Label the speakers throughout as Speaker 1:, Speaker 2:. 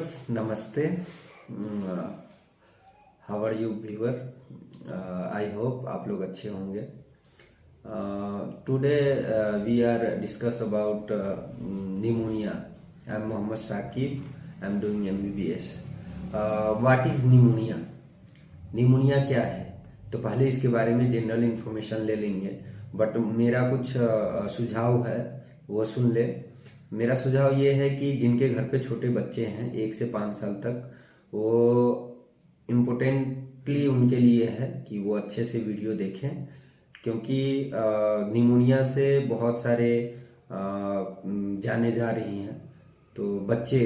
Speaker 1: नमस्ते। How are you viewer? I hope आप लोग अच्छे होंगे। Today we are discuss about pneumonia. I am Mohammad Saqib, I am doing MBBS। What is pneumonia? Pneumonia क्या है? तो पहले इसके बारे में जनरल इंफॉर्मेशन ले लेंगे, बट मेरा कुछ सुझाव है, वो सुन ले। मेरा सुझाव ये है कि जिनके घर पे छोटे बच्चे हैं 1 से 5 साल तक, वो इम्पोर्टेंटली उनके लिए है कि वो अच्छे से वीडियो देखें, क्योंकि निमोनिया से बहुत सारे जाने जा रही हैं। तो बच्चे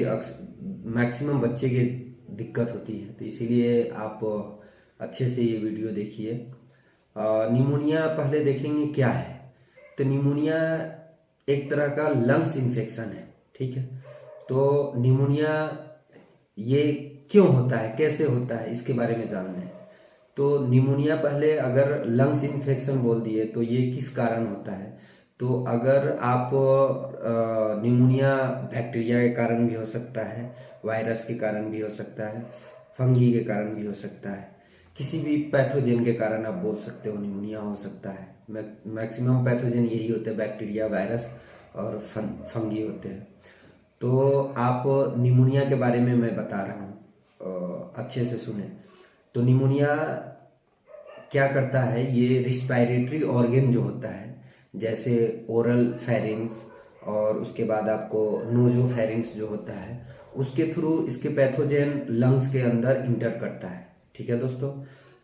Speaker 1: मैक्सिमम बच्चे की दिक्कत होती है, तो इसीलिए आप अच्छे से ये वीडियो देखिए। निमोनिया पहले देखेंगे क्या है। तो निमोनिया एक तरह का लंग्स इन्फेक्शन है, ठीक है। तो निमोनिया ये क्यों होता है, कैसे होता है, इसके बारे में जानना है। तो निमोनिया पहले अगर लंग्स इन्फेक्शन बोल दिए तो ये किस कारण होता है। तो अगर आप निमोनिया बैक्टीरिया के कारण भी हो सकता है, वायरस के कारण भी हो सकता है, फंगी के कारण भी हो सकता है, किसी भी पैथोजन के कारण आप बोल सकते हो निमोनिया हो सकता है। मैक्सिमम पैथोजन यही होते हैं, बैक्टीरिया, वायरस और फंगी होते हैं। तो आप निमोनिया के बारे में मैं बता रहा हूँ, अच्छे से सुने। तो निमोनिया क्या करता है, ये रिस्पायरेटरी ऑर्गन जो होता है, जैसे ओरल फेरिंग्स और उसके बाद आपको नोजो फेरिंग्स जो होता है, उसके थ्रू इसके पैथोजन लंग्स के अंदर इंटर करता है, ठीक है दोस्तों।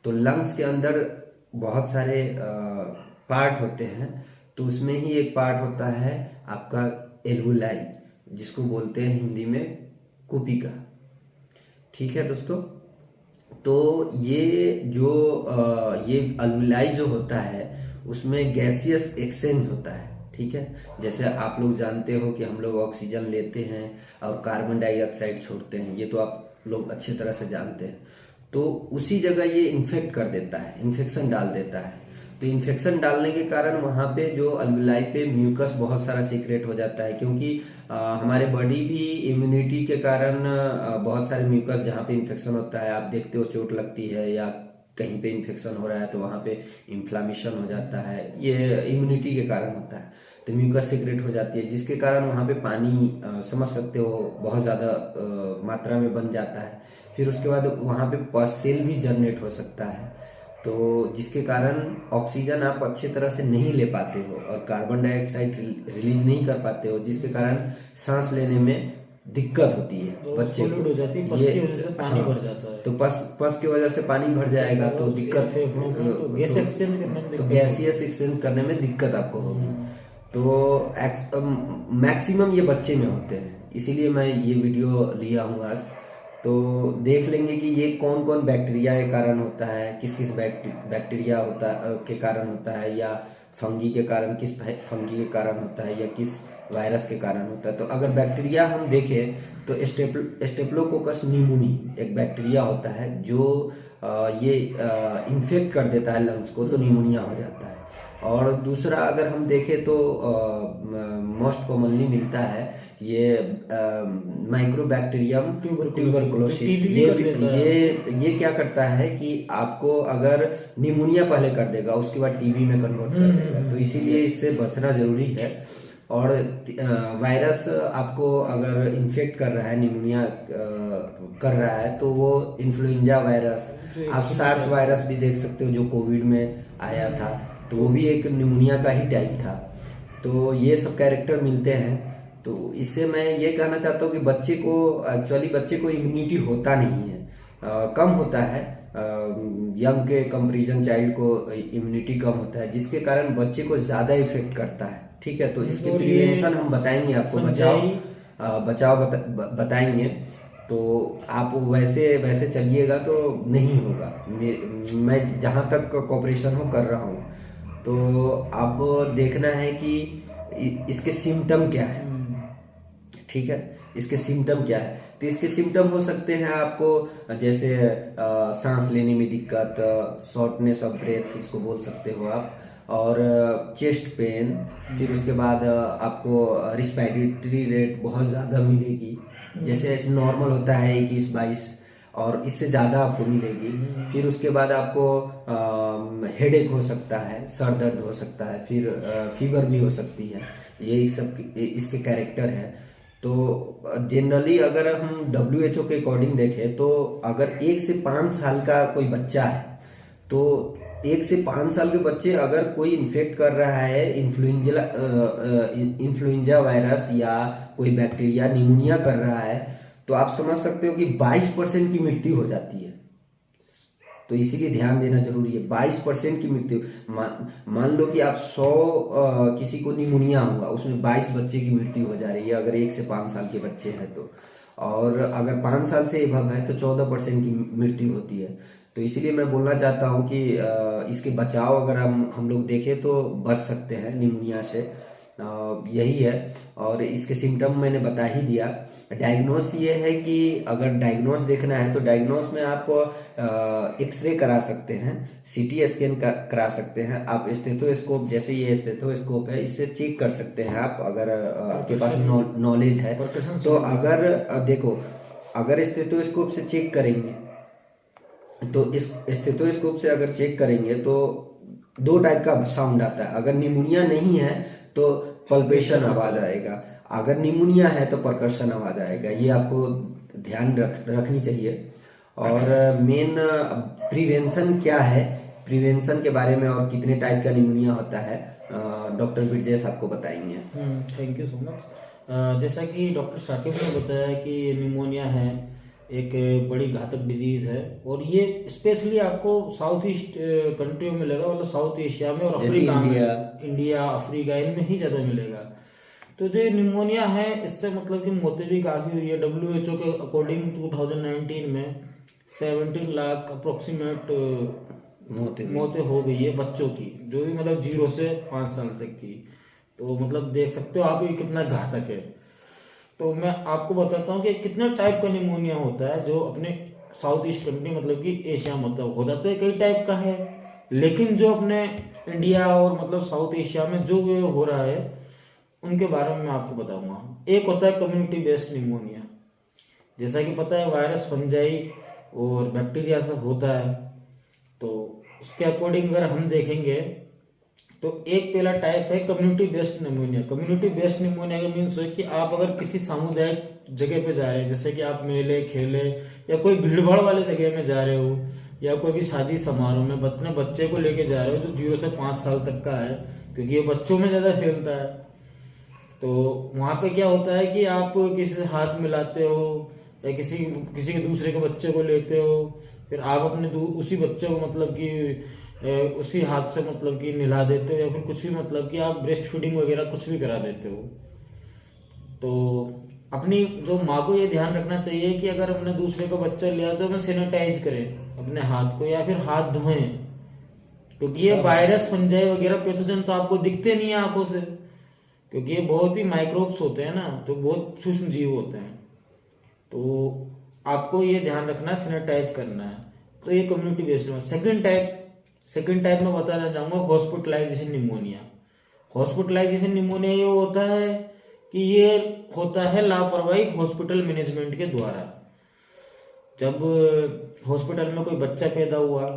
Speaker 1: तो लंग्स के अंदर बहुत सारे पार्ट होते हैं, तो उसमें ही एक पार्ट होता है आपका एल्वुलाई, जिसको बोलते हैं हिंदी में कुपिका, ठीक है दोस्तों। तो ये जो ये अल्वुलाई जो होता है, उसमें गैसियस एक्सचेंज होता है, ठीक है। जैसे आप लोग जानते हो कि हम लोग ऑक्सीजन लेते हैं और कार्बन डाइऑक्साइड छोड़ते हैं, ये तो आप लोग अच्छे तरह से जानते हैं। तो उसी जगह ये इन्फेक्ट कर देता है, इन्फेक्शन डाल देता है। तो इन्फेक्शन डालने के कारण वहाँ पे जो अल्वुलाई पे म्यूकस बहुत सारा सीक्रेट हो जाता है, क्योंकि हमारे बॉडी भी इम्यूनिटी के कारण बहुत सारे म्यूकस, जहाँ पे इन्फेक्शन होता है, आप देखते हो चोट लगती है या कहीं पे इन्फेक्शन हो रहा है तो वहाँ पे इन्फ्लामेशन हो जाता है, ये इम्यूनिटी के कारण होता है। तो म्यूकस सीक्रेट हो जाती है, जिसके कारण वहाँ पे पानी समझ सकते हो बहुत ज़्यादा मात्रा में बन जाता है। फिर उसके बाद वहाँ पे पस सेल भी जनरेट हो सकता है, तो जिसके कारण ऑक्सीजन आप अच्छे तरह से नहीं ले पाते हो और कार्बन डाइऑक्साइड रिलीज नहीं कर पाते हो, जिसके कारण सांस लेने में दिक्कत होती है,
Speaker 2: तो
Speaker 1: बच्चे
Speaker 2: सॉलिड हो जाती है, पस की वजह से पानी भर जाता है।
Speaker 1: तो पस की वजह से पानी भर जाएगा तो दिक्कत,
Speaker 2: तो गैस एक्सचेंज करने में
Speaker 1: तो गैसियस एक्सचेंज करने में दिक्कत आपको होगी। तो मैक्सिमम ये बच्चे में होते हैं, इसीलिए मैं ये वीडियो लिया हूँ आज। तो देख लेंगे कि ये कौन कौन बैक्टीरिया के कारण होता है, किस किस बैक्टीरिया के कारण होता है, या फंगी के कारण किस फंगी के कारण होता है, या किस वायरस के कारण होता है। तो अगर बैक्टीरिया हम देखें तो स्टेप्लोकोकस निमोनी एक बैक्टीरिया होता है जो ये इन्फेक्ट कर देता है लंग्स को, तो निमोनिया हो जाता है। और दूसरा अगर हम देखें तो मोस्ट कॉमनली मिलता है ये माइक्रोबैक्टीरियम ट्यूबरकुलोसिस। ये क्या करता है कि आपको अगर निमोनिया पहले कर देगा, उसके बाद टीबी में कन्वर्ट कर देगा, तो इसीलिए इससे बचना जरूरी है। और वायरस आपको अगर इन्फेक्ट कर रहा है, निमोनिया कर रहा है, तो वो इन्फ्लुएंजा वायरस, आप सार्स वायरस भी देख सकते हो जो कोविड में आया था, तो वो भी एक निमोनिया का ही टाइप था। तो ये सब कैरेक्टर मिलते हैं। तो इससे मैं ये कहना चाहता हूँ कि बच्चे को इम्यूनिटी होता नहीं है, कम होता है। यंग के कंपैरिजन चाइल्ड को इम्यूनिटी कम होता है, जिसके कारण बच्चे को ज़्यादा इफेक्ट करता है, ठीक है। तो इसके प्रिवेंशन हम बताएंगे आपको, बचाव बताएंगे। तो आप वैसे चलिएगा तो नहीं होगा। मैं जहाँ तक कोऑपरेशन हो कर रहा हूँ। तो अब देखना है कि इसके सिम्टम क्या है, ठीक है। इसके सिम्टम क्या है, तो इसके सिम्टम हो सकते हैं आपको, जैसे सांस लेने में दिक्कत, शॉर्टनेस ऑफ ब्रेथ इसको बोल सकते हो आप, और चेस्ट पेन। फिर उसके बाद आपको रिस्पायरेटरी रेट बहुत ज़्यादा मिलेगी, जैसे नॉर्मल होता है 21-22 और इससे ज़्यादा आपको मिलेगी। फिर उसके बाद आपको हेडेक हो सकता है, सर दर्द हो सकता है, फिर फीवर भी हो सकती है। ये सब इसके कैरेक्टर है। तो जनरली अगर हम WHO के अकॉर्डिंग देखें तो अगर 1 से 5 साल का कोई बच्चा है तो 1 से 5 साल के बच्चे अगर कोई इन्फेक्ट कर रहा है इन्फ्लुएंजा वायरस या कोई बैक्टीरिया निमोनिया कर रहा है तो आप समझ सकते हो कि 22% की मृत्यु हो जाती है। तो इसीलिए ध्यान देना जरूरी है। 22% की मृत्यु, मान लो कि आप 100 किसी को निमोनिया हुआ, उसमें 22 बच्चे की मृत्यु हो जा रही है अगर 1 से 5 साल के बच्चे हैं तो। और अगर 5 साल से एबव है तो 14% की मृत्यु होती है। तो इसीलिए मैं बोलना चाहता हूँ कि इसके बचाव अगर हम लोग देखें तो बच सकते हैं निमोनिया से। यही है। और इसके सिम्टम मैंने बता ही दिया। डायग्नोस ये है कि अगर डायग्नोस देखना है तो डायग्नोस में आप एक्सरे करा सकते हैं, CT स्कैन करा सकते हैं। आप स्टेथोस्कोप, जैसे ये स्टेथोस्कोप है, इससे चेक कर सकते हैं आप, अगर आपके पास नॉलेज है तो। अगर देखो, अगर स्टेथोस्कोप से चेक करेंगे तो इस स्टेथोस्कोप से अगर चेक करेंगे तो 2 टाइप का साउंड आता है। अगर निमोनिया नहीं है तो पल्पेशन आवाज आएगा, अगर निमोनिया है तो परकर्शन आवाज आएगा। ये आपको ध्यान रखनी चाहिए। और मेन प्रिवेंशन क्या है, प्रिवेंशन के बारे में और कितने टाइप का निमोनिया होता है डॉक्टर ब्रिजेश आपको बताएंगे।
Speaker 2: Thank you so much. जैसा कि डॉक्टर शाकिब ने बताया कि निमोनिया है एक बड़ी घातक डिजीज है और ये स्पेशली आपको साउथ ईस्ट कंट्रियों में मिलेगा, मतलब साउथ एशिया में और अफ्रीका में, इंडिया अफ्रीका इनमें ही ज़्यादा मिलेगा। तो जो निमोनिया है इससे मतलब कि मौतें भी काफ़ी हुई है। WHO के अकॉर्डिंग 2019 में 17 लाख अप्रोक्सीमेट मौतें हो गई है बच्चों की, जो भी मतलब 0 से 5 साल तक की। तो मतलब देख सकते हो आप ये कितना घातक है। तो मैं आपको बताता हूँ कि कितने टाइप का निमोनिया होता है जो अपने साउथ ईस्ट कंट्री मतलब कि एशिया मतलब हो जाता है, कई टाइप का है। लेकिन जो अपने इंडिया और मतलब साउथ एशिया में जो ये हो रहा है उनके बारे में मैं आपको बताऊंगा। एक होता है कम्युनिटी बेस्ड निमोनिया। जैसा कि पता है वायरस, फंजाई और बैक्टीरिया सब होता है। तो उसके अकॉर्डिंग अगर हम देखेंगे तो एक पहला टाइप है community based pneumonia. Community based pneumonia का मीन्स है कि आप अगर किसी सामुदायिक जगह पे जा रहे हैं, जैसे कि आप मेले खेले या कोई भीड़ भाड़ वाले जगह में जा रहे हो या कोई भी शादी समारोह में अपने बच्चे को लेके जा रहे हो जो 0 से 5 साल तक का है, क्योंकि ये बच्चों में ज़्यादा फैलता है। तो वहाँ पे क्या होता है कि आप किसी से हाथ मिलाते हो या किसी के दूसरे के बच्चे को लेते हो, फिर आप अपने उसी बच्चे को मतलब कि उसी हाथ से मतलब कि नहला देते हो या फिर कुछ भी मतलब कि आप ब्रेस्ट फीडिंग वगैरह कुछ भी करा देते हो। तो अपनी जो माँ को ये ध्यान रखना चाहिए कि अगर हमने दूसरे को बच्चा लिया तो हमें सैनिटाइज करें अपने हाथ को या फिर हाथ धोएं, क्योंकि ये वायरस, फंजाई वगैरह पैथोजन तो आपको दिखते नहीं है आंखों से, क्योंकि ये बहुत ही माइक्रोब्स होते हैं ना, तो बहुत सूक्ष्म जीव होते हैं। तो आपको ये ध्यान रखना, सैनिटाइज करना है। तो ये कम्युनिटी बेस्ड है। सेकेंड टाइप में बताना चाहूँगा हॉस्पिटलाइजेशन निमोनिया। हॉस्पिटलाइजेशन निमोनिया ये होता है कि ये होता है लापरवाही हॉस्पिटल मैनेजमेंट के द्वारा। जब हॉस्पिटल में कोई बच्चा पैदा हुआ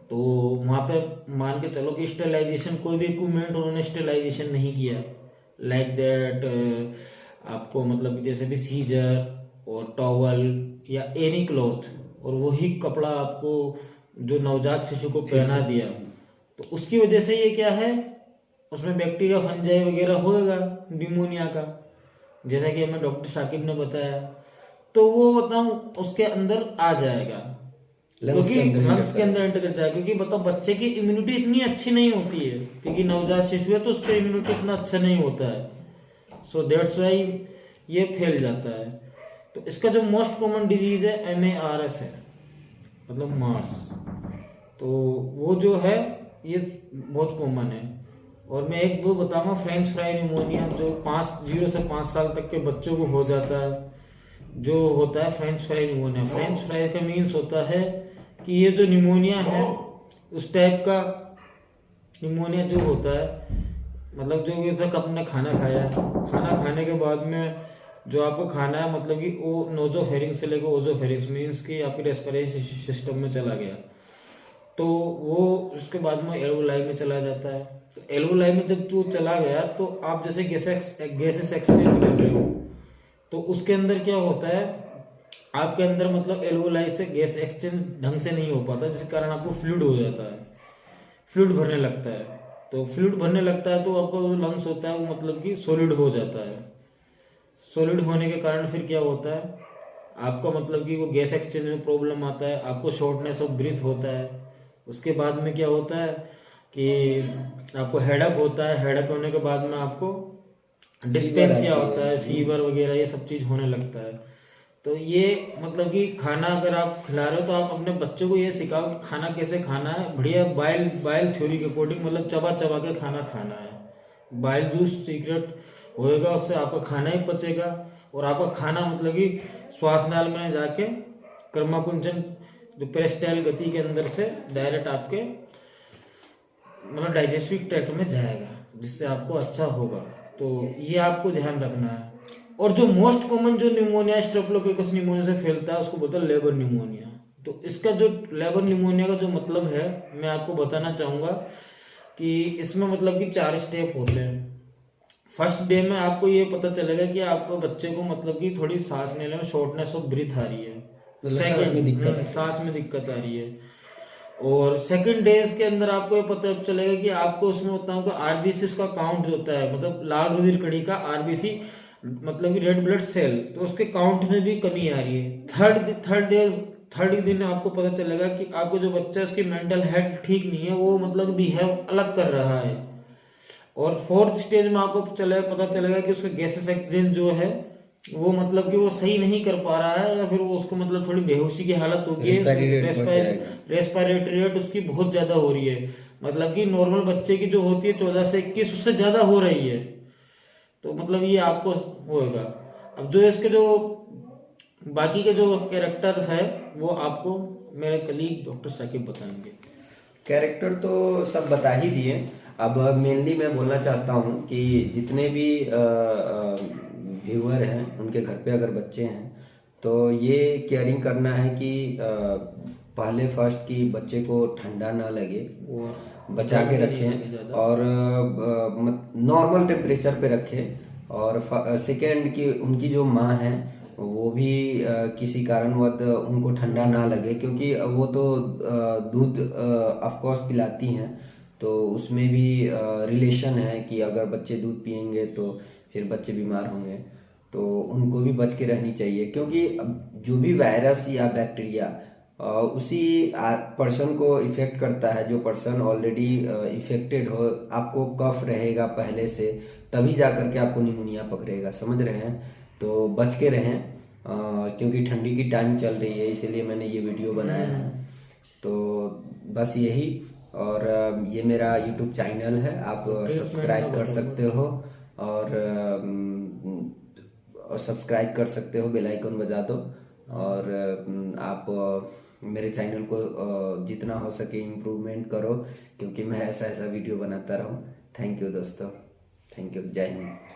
Speaker 2: तो वहाँ पे मान के चलो कि स्टेलाइजेशन, कोई भी इक्विपमेंट उन्होंने स्टेलाइजेशन नहीं किया, लाइक दैट आपको मतलब जैसे भी सीजर और टॉवल या एनी क्लॉथ और वही कपड़ा आपको जो नवजात शिशु को पहना दिया, तो उसकी वजह से ये क्या है, उसमें बैक्टीरिया, फंजाई वगैरह होएगा निमोनिया का, जैसा कि हमें डॉक्टर शाकिब ने बताया। तो वो बताऊं उसके अंदर आ जाएगा, क्योंकि लंग्स के अंदर एंटर कर जाएगा। क्योंकि बताओ बच्चे की इम्यूनिटी इतनी अच्छी नहीं होती है, क्योंकि नवजात शिशु है तो उसका इम्यूनिटी इतना अच्छा नहीं होता है। सो दैट्स वाई ये फैल जाता है। तो इसका जो मोस्ट कॉमन डिजीज है MARS है, मतलब मार्स। तो वो जो है ये बहुत कॉमन है। और मैं एक वो बताऊंगा फ्रेंच फ्राई निमोनिया, जो 0 से 5 साल तक के बच्चों को हो जाता है, जो होता है French fry pneumonia. French fry का मीन्स होता है कि ये जो निमोनिया है उस टाइप का निमोनिया जो होता है, मतलब जो जैसा आपने खाना खाया, खाना खाने के बाद में जो आपको खाना है मतलब कि वो नोजोफेरिंक्स से लेकर ओजोफेरिंक्स मीन्स कि आपके रेस्पिरेटरी सिस्टम में चला गया, तो वो उसके बाद में एल्वोलाई में चला जाता है। तो एल्वोलाई में जब वो चला गया तो आप जैसे गैसेस एक्सचेंज कर रहे हो, तो उसके अंदर क्या होता है, आपके अंदर मतलब एल्वोलाई से गैस एक्सचेंज ढंग से नहीं हो पाता, जिसके कारण आपको फ्लूइड हो जाता है, फ्लूइड भरने लगता है। तो फ्लूइड भरने लगता है तो आपका जो लंग्स होता है वो मतलब कि सॉलिड हो जाता है। सॉलिड होने के कारण फिर क्या होता है, आपका मतलब कि वो गैस एक्सचेंज में प्रॉब्लम आता है, आपको शॉर्टनेस ऑफ ब्रीथ होता है। उसके बाद में क्या होता है कि आपको हेडक होता है, हेडक होने के बाद में आपको डिस्पेंसिया होता है, फीवर वगैरह ये सब चीज़ होने लगता है। तो ये मतलब कि खाना अगर आप खिला रहे हो तो आप अपने बच्चों को ये सिखाओ कि खाना कैसे खाना है, बढ़िया बाइल बाइल थ्योरी के अकॉर्डिंग, मतलब चबा चबा के खाना खाना है। बाइल जूस सीक्रेट होएगा, उससे आपका खाना ही पचेगा और आपका खाना मतलब कि श्वास नाल में जाके कर्माकुंचन जो पेरिस्टाइल गति के अंदर से डायरेक्ट आपके मतलब डाइजेस्टिव ट्रैक्ट में जाएगा, जिससे आपको अच्छा होगा। तो ये आपको ध्यान रखना है। और जो मोस्ट कॉमन जो निमोनिया स्ट्रेप्टोकोकस निमोनिया से फैलता है उसको बोलते हैं लेबर निमोनिया। तो इसका जो लेबर निमोनिया का जो मतलब है मैं आपको बताना चाहूँगा कि इसमें मतलब कि 4 स्टेप होते हैं। फर्स्ट डे में आपको ये पता चलेगा कि आपको बच्चे को मतलब कि थोड़ी सांस लेने में शॉर्टनेस ऑफ ब्रीथ आ रही है, सांस में दिक्कत आ रही है। और सेकंड डेज के अंदर आपको ये पता चलेगा कि आपको उसमें बताऊं कि आरबीसी उसका काउंट जो होता है, मतलब लाल रुधिर कणी का आरबीसी मतलब कि रेड ब्लड सेल, तो उसके काउंट में भी कमी आ रही है। थर्ड दिन आपको पता चलेगा कि आपको जो बच्चा है उसकी मेंटल हेल्थ ठीक नहीं है, वो मतलब बिहेव अलग कर रहा है। और फोर्थ स्टेज में आपको पता चलेगा कि उसका गैसेस एक्सचेंज जो है वो मतलब कि वो सही नहीं कर पा रहा है, या फिर वो उसको मतलब थोड़ी बेहोशी की हालत होगी, रेस्पिरेटरी रेट उसकी बहुत ज्यादा हो रही है, मतलब कि नॉर्मल बच्चे की जो होती है 14 से 21 उससे ज्यादा हो रही है। तो मतलब ये आपको होगा। अब जो इसके जो बाकी के जो कैरेक्टर है वो आपको मेरे कलीग डॉक्टर साकिब बताएंगे।
Speaker 1: कैरेक्टर तो सब बता ही दिए। अब मेनली मैं बोलना चाहता हूँ कि जितने भी व्यूअर हैं उनके घर पे अगर बच्चे हैं तो ये केयरिंग करना है कि पहले फर्स्ट कि बच्चे को ठंडा ना लगे, बचा के रखें और नॉर्मल टेम्परेचर पे रखें। और सेकेंड कि उनकी जो माँ है वो भी किसी कारणवश उनको ठंडा ना लगे, क्योंकि वो तो दूध ऑफ कोर्स पिलाती हैं, तो उसमें भी रिलेशन है कि अगर बच्चे दूध पियेंगे तो फिर बच्चे बीमार होंगे, तो उनको भी बच के रहनी चाहिए। क्योंकि जो भी वायरस या बैक्टीरिया उसी पर्सन को इफ़ेक्ट करता है, जो पर्सन ऑलरेडी इफ़ेक्टेड हो। आपको कफ रहेगा पहले से, तभी जा कर के आपको निमोनिया पकड़ेगा, समझ रहे हैं? तो बच के रहें, क्योंकि ठंडी की टाइम चल रही है, इसीलिए मैंने ये वीडियो बनाया है। तो बस यही। और ये मेरा यूट्यूब चैनल है, आप सब्सक्राइब कर सकते हो और सब्सक्राइब कर सकते हो, बेल आइकन बजा दो। और आप मेरे चैनल को जितना हो सके इम्प्रूवमेंट करो, क्योंकि मैं ऐसा वीडियो बनाता रहूँ। थैंक यू दोस्तों, थैंक यू, जय हिंद।